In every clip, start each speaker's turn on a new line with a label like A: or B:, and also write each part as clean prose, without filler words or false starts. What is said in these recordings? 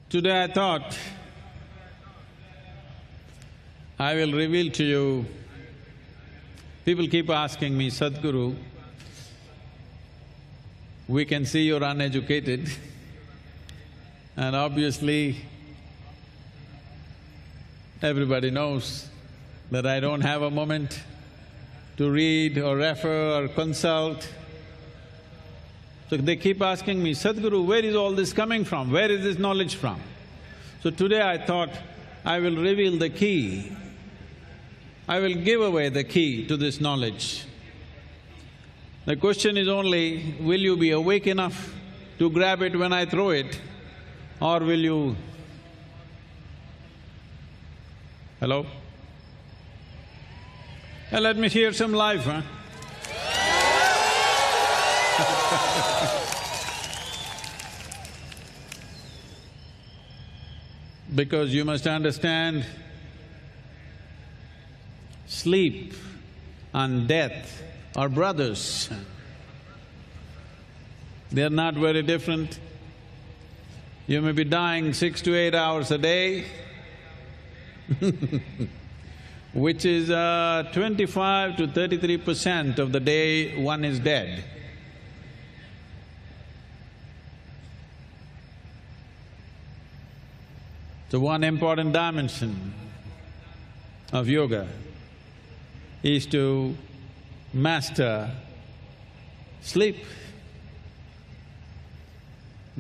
A: Today I thought I will reveal to you, people keep asking me, Sadhguru, we can see you're uneducated and obviously everybody knows that I don't have a moment to read or refer or consult. So they keep asking me, Sadhguru, where is all this coming from? Where is this knowledge from? So today I thought I will reveal the key. I will give away the key to this knowledge. The question is only, will you be awake enough to grab it when I throw it, or will you… Hello? Let me hear some life, huh? Because you must understand, sleep and death are brothers. They are not very different. You may be dying 6 to 8 hours a day which is 25 to 33% of the day one is dead. So one important dimension of yoga is to master sleep,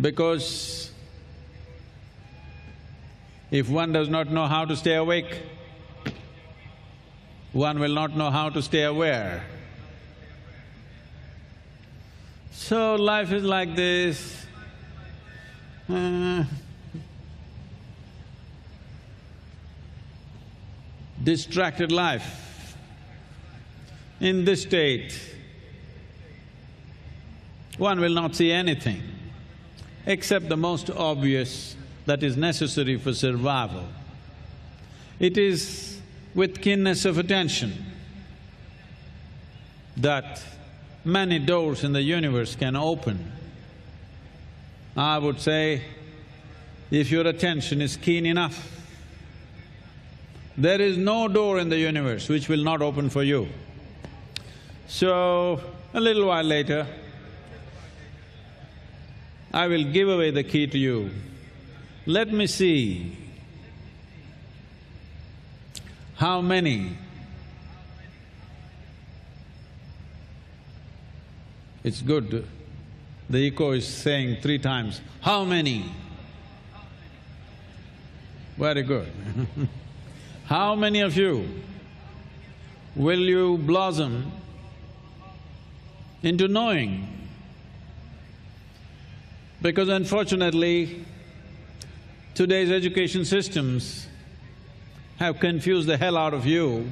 A: because if one does not know how to stay awake, one will not know how to stay aware. So life is like this, distracted life. In this state, one will not see anything except the most obvious that is necessary for survival. It is with keenness of attention that many doors in the universe can open. I would say, if your attention is keen enough, there is no door in the universe which will not open for you. So, a little while later, I will give away the key to you. Let me see how many… It's good, the echo is saying 3 times, how many? Very good. How many of you will you blossom into knowing? Because unfortunately, today's education systems have confused the hell out of you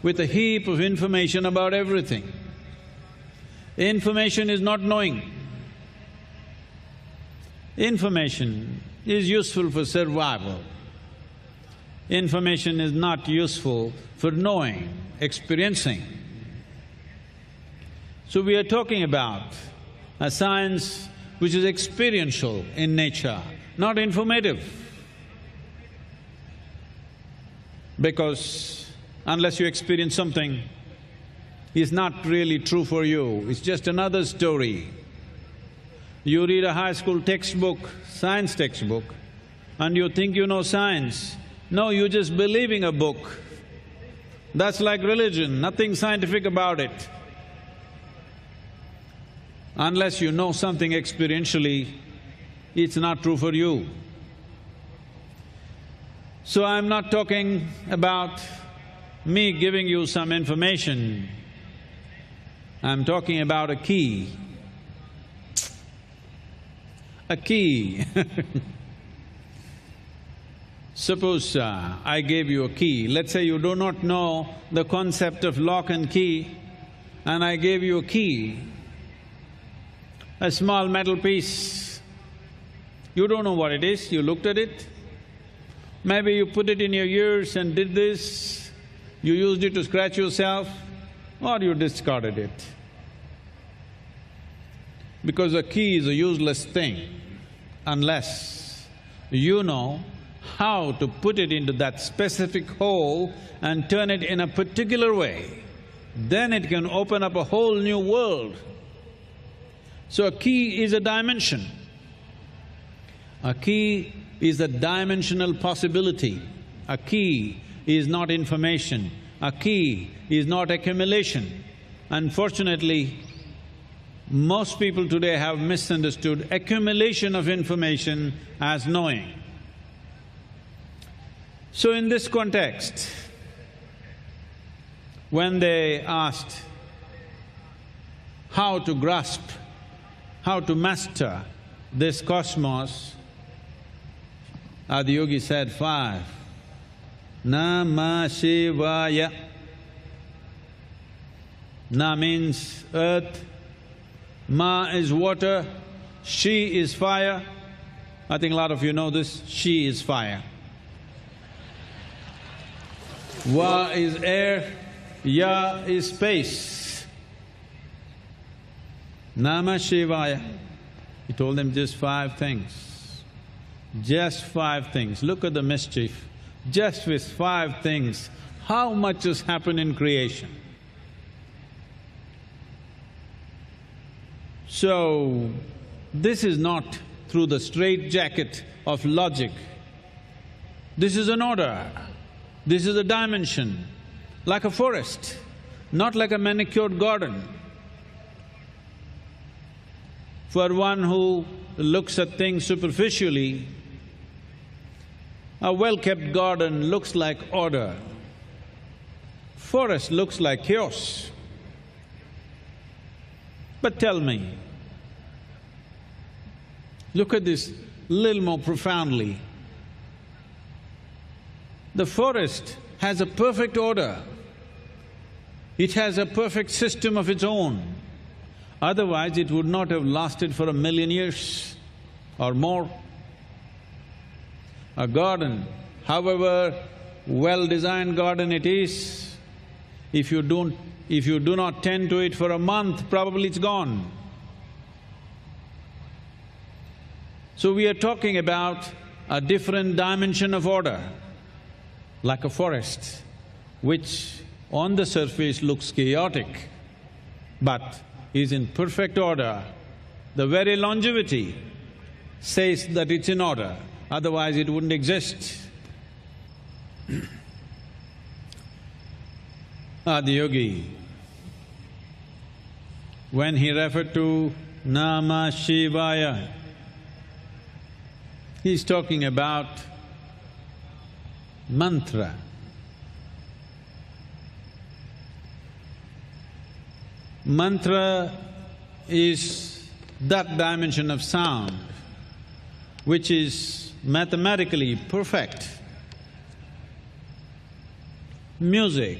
A: with a heap of information about everything. Information is not knowing. Information is useful for survival. Information is not useful for knowing, experiencing. So we are talking about a science which is experiential in nature, not informative. Because unless you experience something, it's not really true for you, it's just another story. You read a high school textbook, science textbook, and you think you know science. No, you're just believing a book. That's like religion, nothing scientific about it. Unless you know something experientially, it's not true for you. So I'm not talking about me giving you some information, I'm talking about a key. A key Suppose I gave you a key, let's say you do not know the concept of lock and key, and I gave you a key, a small metal piece. You don't know what it is, you looked at it, maybe you put it in your ears and did this, you used it to scratch yourself, or you discarded it. Because a key is a useless thing unless you know how to put it into that specific hole and turn it in a particular way, then it can open up a whole new world. So a key is a dimension. A key is a dimensional possibility. A key is not information. A key is not accumulation. Unfortunately, most people today have misunderstood accumulation of information as knowing. So in this context, when they asked how to grasp, how to master this cosmos, Adiyogi said 5. Namah Shivaya. Na means earth, Ma is water, Shi is fire. I think a lot of you know this, Shi is fire. Va is air, Ya is space. Namah Shivaya. He told them just 5 things. Just 5 things. Look at the mischief. Just with 5 things, how much has happened in creation? So, this is not through the straitjacket of logic. This is an order. This is a dimension, like a forest, not like a manicured garden. For one who looks at things superficially, a well-kept garden looks like order. Forest looks like chaos. But tell me, look at this little more profoundly. The forest has a perfect order. It has a perfect system of its own. Otherwise, it would not have lasted for 1,000,000 years or more. A garden, however well-designed garden it is, if you do not tend to it for a month, probably it's gone. So we are talking about a different dimension of order, like a forest, which on the surface looks chaotic, but is in perfect order. The very longevity says that it's in order, otherwise it wouldn't exist. Adiyogi, when he referred to Namah Shivaya, he's talking about mantra. Mantra is that dimension of sound which is mathematically perfect. Music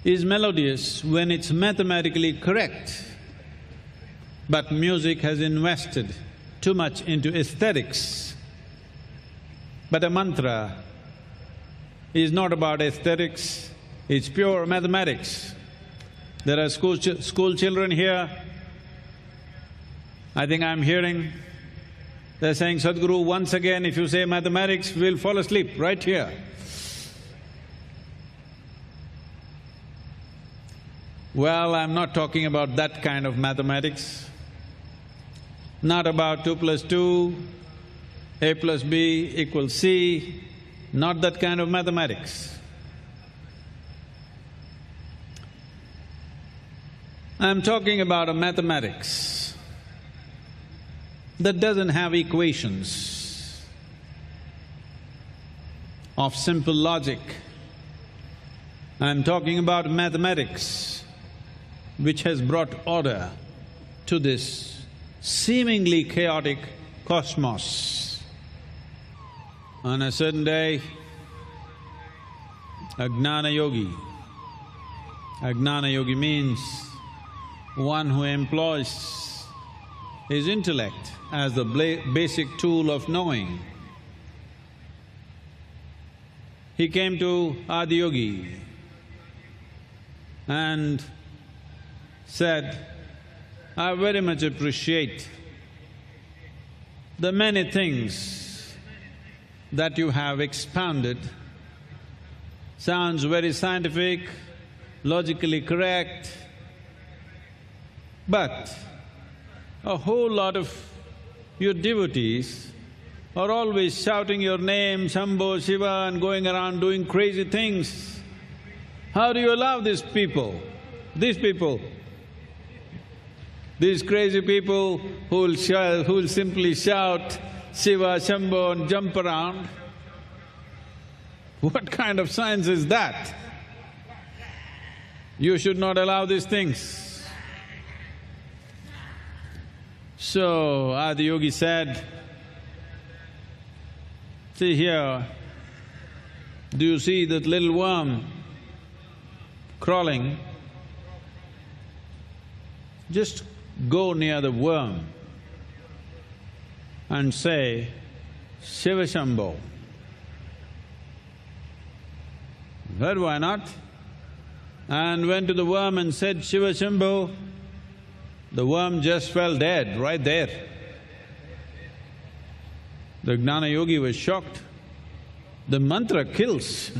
A: is melodious when it's mathematically correct, but music has invested too much into aesthetics. But a mantra is not about aesthetics, it's pure mathematics. There are school children here, I think I'm hearing, they're saying, Sadhguru, once again if you say mathematics, we'll fall asleep right here. Well, I'm not talking about that kind of mathematics, not about 2 + 2, A + B = C, not that kind of mathematics. I'm talking about a mathematics that doesn't have equations of simple logic. I'm talking about mathematics which has brought order to this seemingly chaotic cosmos. On a certain day, a Gnana yogi means one who employs his intellect as the basic tool of knowing. He came to Adiyogi and said, I very much appreciate the many things that you have expounded sounds very scientific, logically correct, but a whole lot of your devotees are always shouting your name, Shambho, Shiva, and going around doing crazy things. How do you allow these people, these crazy people who'll simply shout Shiva, Shambho and jump around? What kind of science is that? You should not allow these things. So, Adiyogi said, see here, do you see that little worm crawling? Just go near the worm and say, Shiva Shambho. Well, why not? And went to the worm and said, Shiva Shambho. The worm just fell dead right there. The Gnana Yogi was shocked. The mantra kills.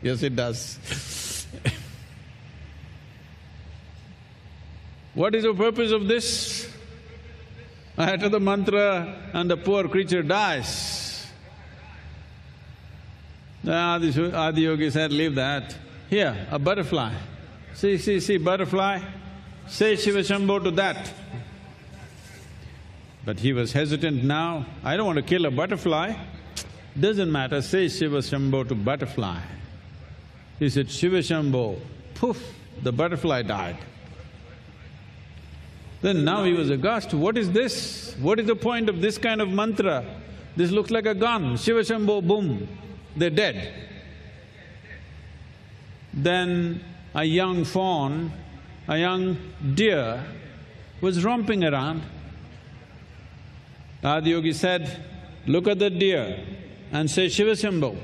A: Yes, it does. What is the purpose of this? I utter the mantra and the poor creature dies. The Adiyogi said, leave that. Here, a butterfly. See, butterfly. Say Shiva Shambho to that. But he was hesitant now. I don't want to kill a butterfly. Doesn't matter, say Shiva Shambho to butterfly. He said, Shiva Shambho, poof, the butterfly died. Then now he was aghast, what is this? What is the point of this kind of mantra? This looks like a gun, Shiva Shambho, boom, they're dead. Then a young fawn, a young deer was romping around. Adiyogi said, look at the deer and say Shiva Shambho.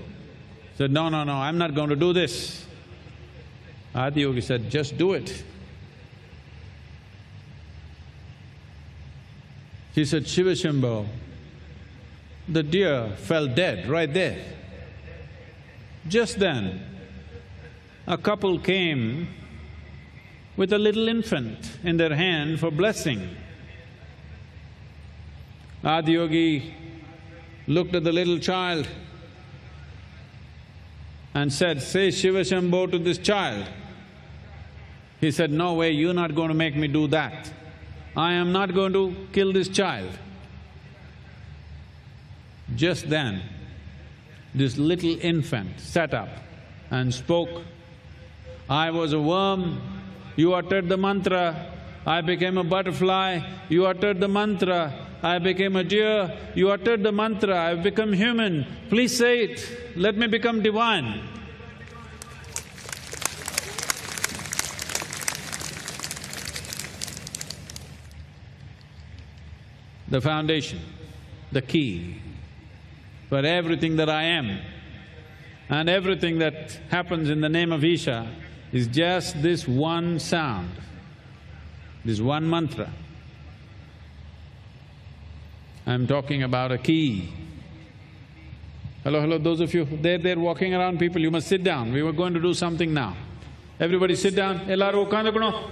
A: Said, no, I'm not going to do this. Adiyogi said, just do it. He said, Shiva Shambho. The deer fell dead right there. Just then, a couple came with a little infant in their hand for blessing. Adiyogi looked at the little child and said, say Shiva Shambho to this child. He said, no way, you're not going to make me do that. I am not going to kill this child. Just then, this little infant sat up and spoke, I was a worm, you uttered the mantra, I became a butterfly, you uttered the mantra, I became a deer, you uttered the mantra, I've become human, please say it, let me become divine. The foundation, the key for everything that I am and everything that happens in the name of Isha is just this one sound, this one mantra. I'm talking about a key. Hello, those of you, they're walking around, people, you must sit down, we were going to do something now. Everybody sit down, ellaru ukkandukono.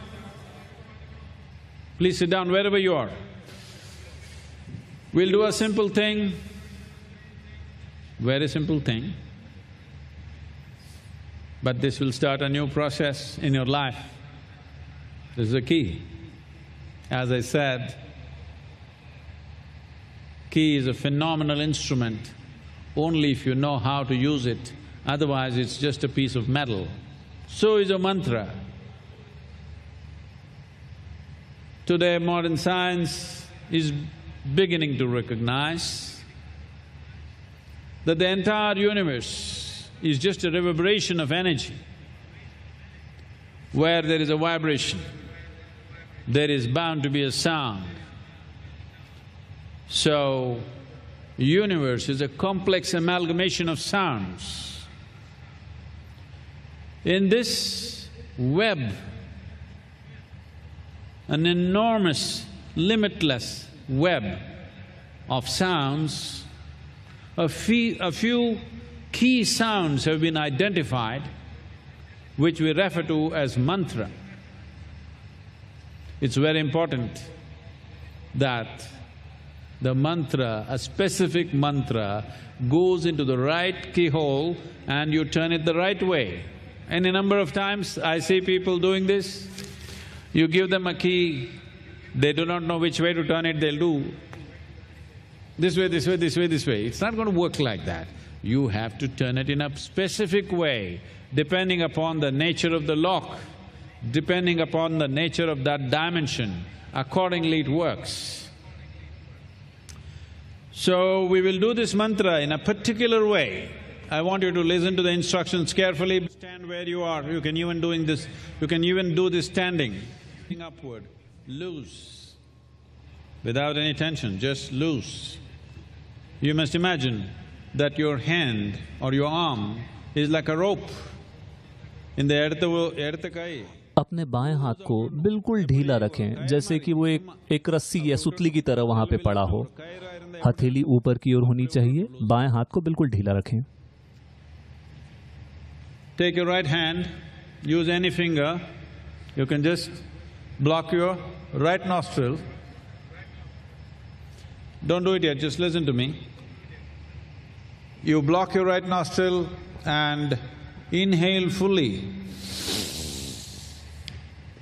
A: Please sit down wherever you are. We'll do a simple thing, very simple thing, but this will start a new process in your life. This is the key. As I said, key is a phenomenal instrument only if you know how to use it, otherwise it's just a piece of metal. So is a mantra. Today modern science is beginning to recognize that the entire universe is just a reverberation of energy. Where there is a vibration, there is bound to be a sound. So, universe is a complex amalgamation of sounds. In this web, an enormous limitless web of sounds. A few key sounds have been identified, which we refer to as mantra. It's very important that the mantra, a specific mantra, goes into the right keyhole and you turn it the right way. Any number of times I see people doing this. You give them a key, they do not know which way to turn it, they'll do this way, this way, this way, this way. It's not going to work like that. You have to turn it in a specific way, depending upon the nature of the lock, depending upon the nature of that dimension, accordingly it works. So, we will do this mantra in a particular way. I want you to listen to the instructions carefully. Stand where you are, you can even do this standing. Upward, loose, without any tension, just loose. You must imagine that your hand or your arm is like a rope in the earth kai.
B: अपने बाएं हाथ को बिल्कुल ढीला रखें, जैसे कि वो एक रस्सी या सुतली की तरह वहां पे पड़ा हो। हथेली ऊपर की ओर होनी चाहिए, बाएं हाथ को बिल्कुल ढीला रखें।
A: Take your right hand, use any finger, you can just block your right nostril. Don't do it yet, just listen to me. You block your right nostril and inhale fully,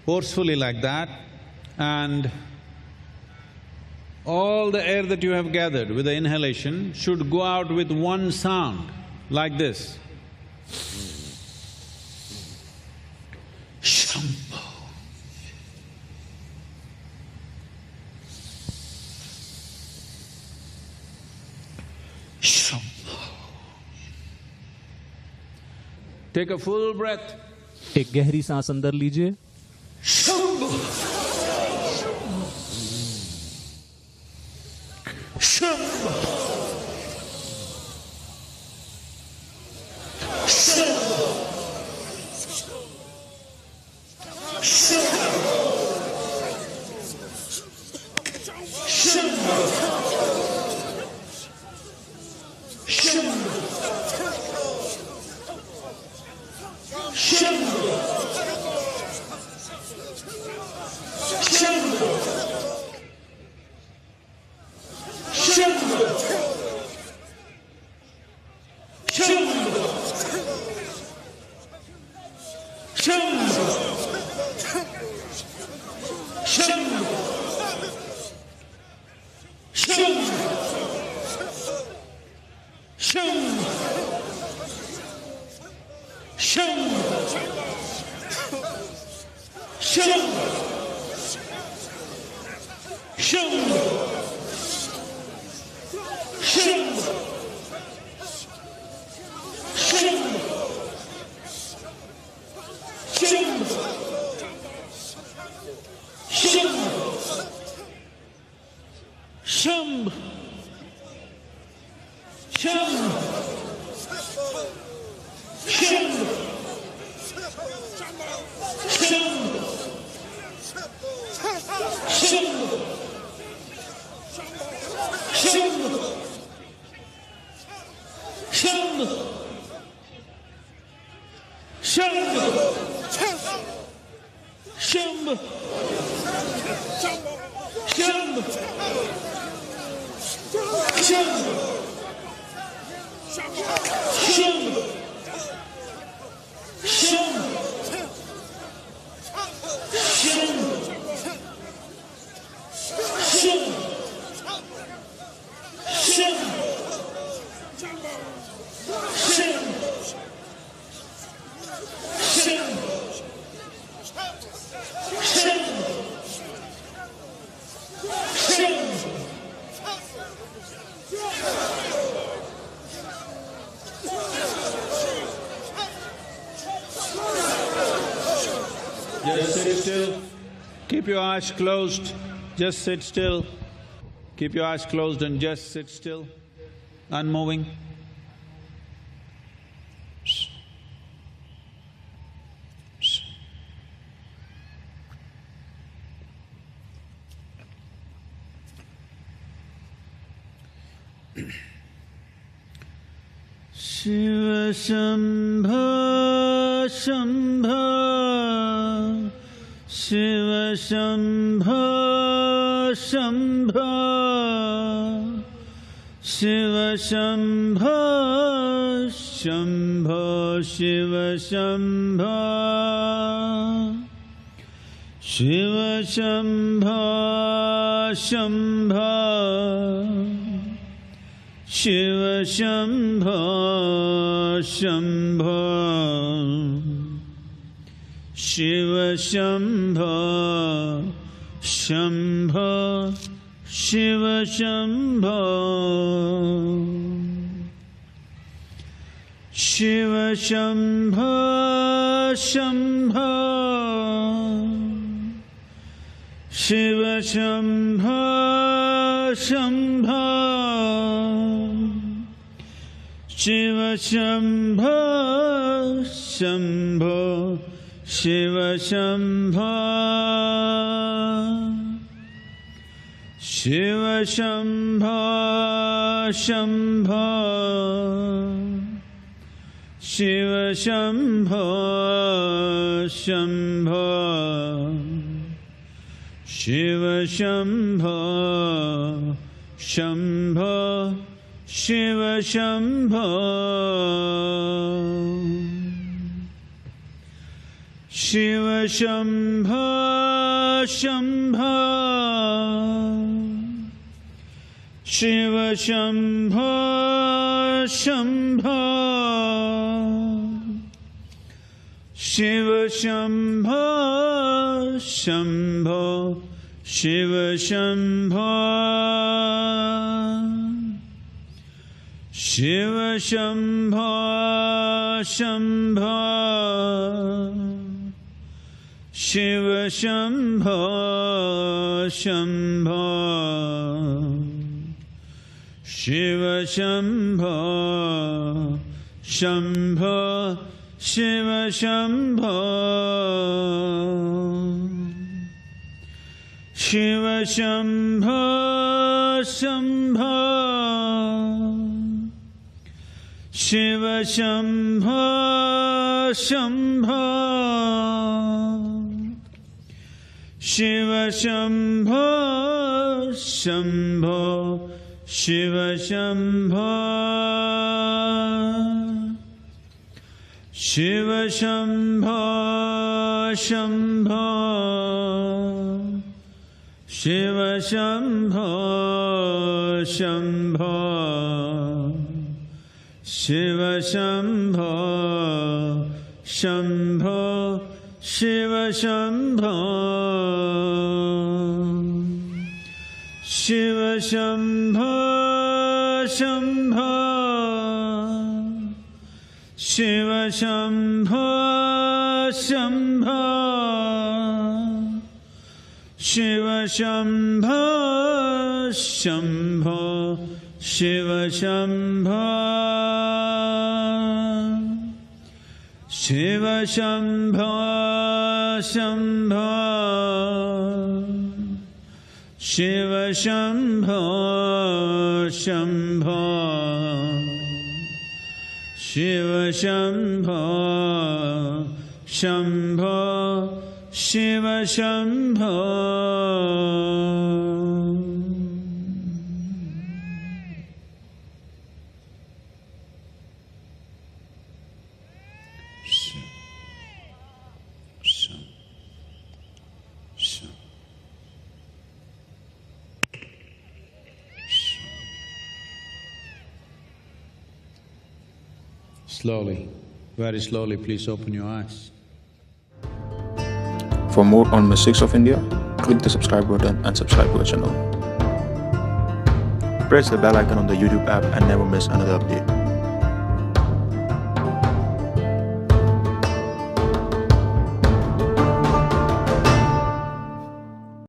A: forcefully like that, and all the air that you have gathered with the inhalation should go out with one sound, like this. Shambho. Shambho. Take a full breath.
B: एक गहरी सांस अंदर लीजिए।
A: Shambho. Shambho. Shambho. Just sit still, keep your eyes closed, just sit still. Keep your eyes closed and just sit still, unmoving. Shiva Shambho, Shambho, Shiva Shambho, Shambho, Shiva Shambho, Shambho, Shiva Shambho, Shiva Shambho, Shambho, Shiva Shambho, Shambho, Shiva Shambho, Shambho, Shiva Shambho, Shiva Shambho, Shambho, Shiva Shambho, Shambho, Shiva Shambho, Shambho, Shiva Shambho, Shiva Shambho, Shambho, Shiva Shambho, Shambho, Shiva Shambho, Shambho, Shiva Shambho, Shiva Shambho, Shambho, Shiva Shambho, Shambho, Shiva Shambho, Shambho, Shiva Shambho, Shiva Shambho, Shambho, Shiva Shambho, Shambho, Shiva Shambho, Shambho, Shiva Shambho, Shiva Shambho, Shambho, Shiva Shambho, Shambho, Shiva Shambho, Shambho, Shiva Shambho, Shiva Shambho, Shambho, Shiva Shambho, Shambho, Shiva Shambho, Shambho, Shiva Shambho, Shiva Shambho, Shambho, Shiva Shambho, Shambho, Shiva Shambho, Shambho, Shiva Shambho, Shiva Shambho, Shambho, Shiva Shambho, Shambho, Shiva Shambho, Shambho, Shiva Shambho. Slowly, very slowly, please open your eyes.
C: For more on Mystics of India, click the subscribe button and subscribe to our channel. Press the bell icon on the YouTube app and never miss another update.